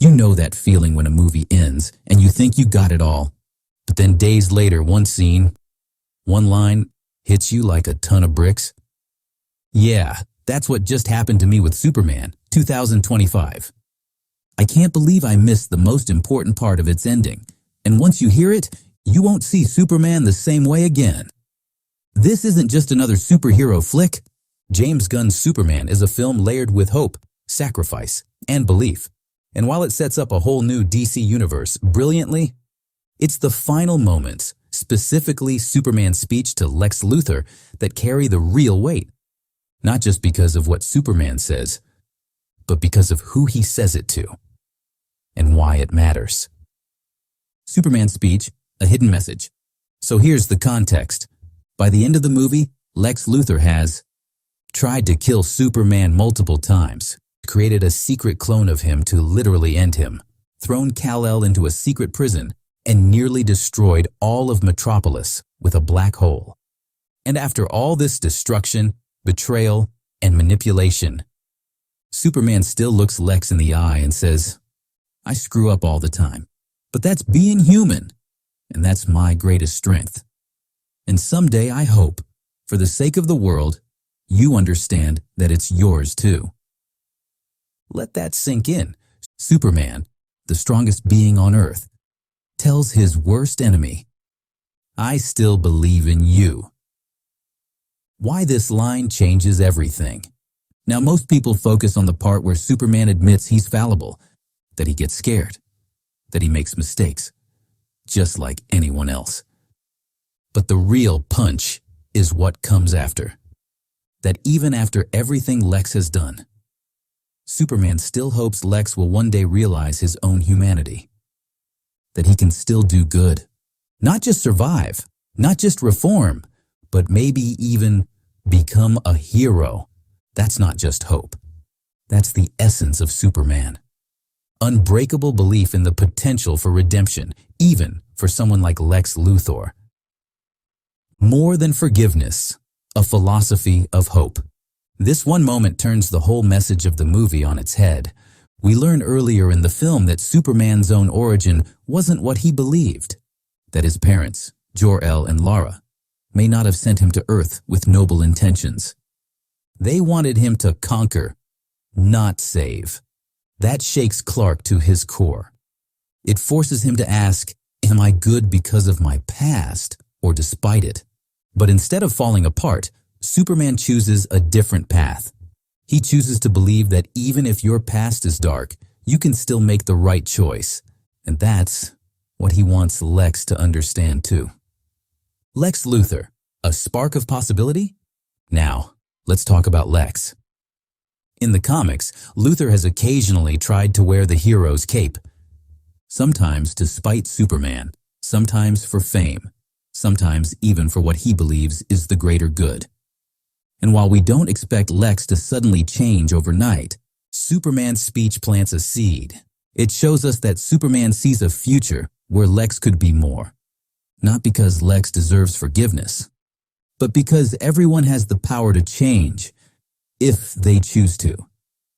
You know that feeling when a movie ends and you think you got it all, but then days later one scene, one line hits you like a ton of bricks. Yeah, that's what just happened to me with Superman 2025. I can't believe I missed the most important part of its ending, and once you hear it, you won't see Superman the same way again. This isn't just another superhero flick. James Gunn's Superman is a film layered with hope, sacrifice, and belief. And while it sets up a whole new DC universe brilliantly, it's the final moments, specifically Superman's speech to Lex Luthor, that carry the real weight. Not just because of what Superman says, but because of who he says it to and why it matters. Superman's speech, a hidden message. So here's the context. By the end of the movie, Lex Luthor has tried to kill Superman multiple times, created a secret clone of him to literally end him, thrown Kal-El into a secret prison, and nearly destroyed all of Metropolis with a black hole. And after all this destruction, betrayal, and manipulation, Superman still looks Lex in the eye and says, "I screw up all the time, but that's being human, and that's my greatest strength. And someday I hope, for the sake of the world, you understand that it's yours too." Let that sink in. Superman, the strongest being on Earth, tells his worst enemy, "I still believe in you." Why this line changes everything. Now, most people focus on the part where Superman admits he's fallible, that he gets scared, that he makes mistakes, just like anyone else. But the real punch is what comes after. That even after everything Lex has done, Superman still hopes Lex will one day realize his own humanity. That he can still do good. Not just survive, not just reform, but maybe even become a hero. That's not just hope. That's the essence of Superman. Unbreakable belief in the potential for redemption, even for someone like Lex Luthor. More than forgiveness, a philosophy of hope. This one moment turns the whole message of the movie on its head. We learn earlier in the film that Superman's own origin wasn't what he believed. That his parents, Jor-El and Lara, may not have sent him to Earth with noble intentions. They wanted him to conquer, not save. That shakes Clark to his core. It forces him to ask, am I good because of my past or despite it? But instead of falling apart, Superman chooses a different path. He chooses to believe that even if your past is dark, you can still make the right choice. And that's what he wants Lex to understand too. Lex Luthor, a spark of possibility? Now, let's talk about Lex. In the comics, Luthor has occasionally tried to wear the hero's cape. Sometimes to spite Superman, sometimes for fame, sometimes even for what he believes is the greater good. And while we don't expect Lex to suddenly change overnight, Superman's speech plants a seed. It shows us that Superman sees a future where Lex could be more. Not because Lex deserves forgiveness, but because everyone has the power to change if they choose to.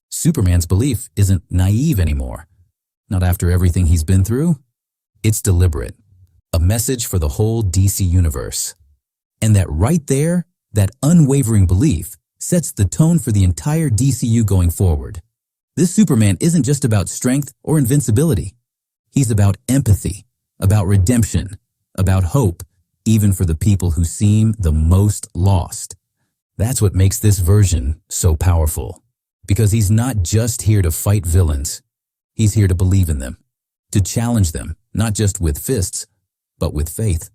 Superman's belief isn't naive anymore. Not after everything he's been through. It's deliberate. A message for the whole DC universe. And that right there, that unwavering belief sets the tone for the entire DCU going forward. This Superman isn't just about strength or invincibility. He's about empathy, about redemption, about hope, even for the people who seem the most lost. That's what makes this version so powerful. Because he's not just here to fight villains. He's here to believe in them, to challenge them, not just with fists, but with faith.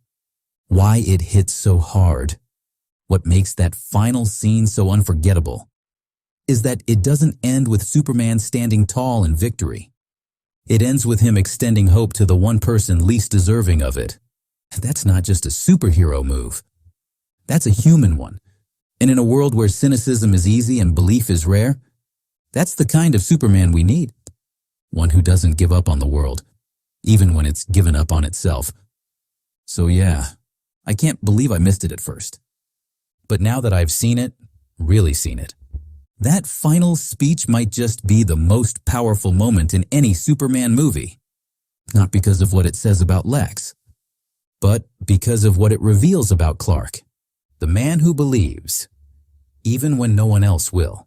Why it hits so hard, what makes that final scene so unforgettable, is that it doesn't end with Superman standing tall in victory. It ends with him extending hope to the one person least deserving of it. That's not just a superhero move. That's a human one. And in a world where cynicism is easy and belief is rare, that's the kind of Superman we need. One who doesn't give up on the world, even when it's given up on itself. So yeah, I can't believe I missed it at first. But now that I've seen it, really seen it, That final speech might just be the most powerful moment in any Superman movie. Not because of what it says about Lex, but because of what it reveals about Clark, the man who believes, even when no one else will.